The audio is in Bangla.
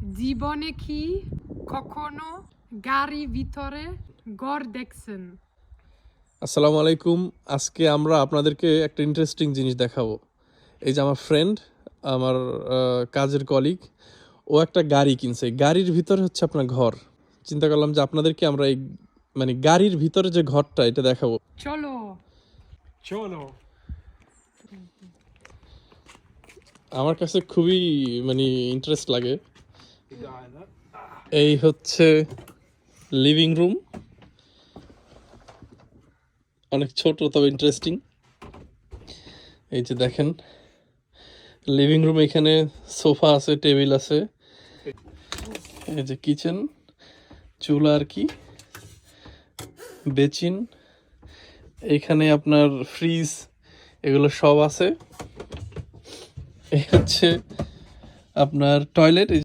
জীবনে কি কখনো গাড়ির ভিতরে ঘর দেখছেন? আসসালামু আলাইকুম। আজকে আমরা আপনাদেরকে একটা ইন্টারেস্টিং জিনিস দেখাবো। এই যে আমার ফ্রেন্ড, আমার কাজের কলিগ, ও একটা গাড়ি কিনছে। গাড়ির ভিতরে হচ্ছে আপনার ঘর। চিন্তা করলাম যে আপনাদেরকে আমরা এই মানে গাড়ির ভিতরে যে ঘরটা এটা দেখাবো। চলো চলো। আমার কাছে খুবই মানে ইন্টারেস্ট লাগে। এই হচ্ছে লিভিং রুম, অনেক ছোট তবে ইন্টারেস্টিং। এই যে দেখেন লিভিং রুম, এখানে সোফা আছে, টেবিল আছে। এই যে কিচেন, চুলা আর কি, বেচিন, এইখানে আপনার ফ্রিজ, এগুলো সব আছে। এই হচ্ছে আপনার টয়লেট।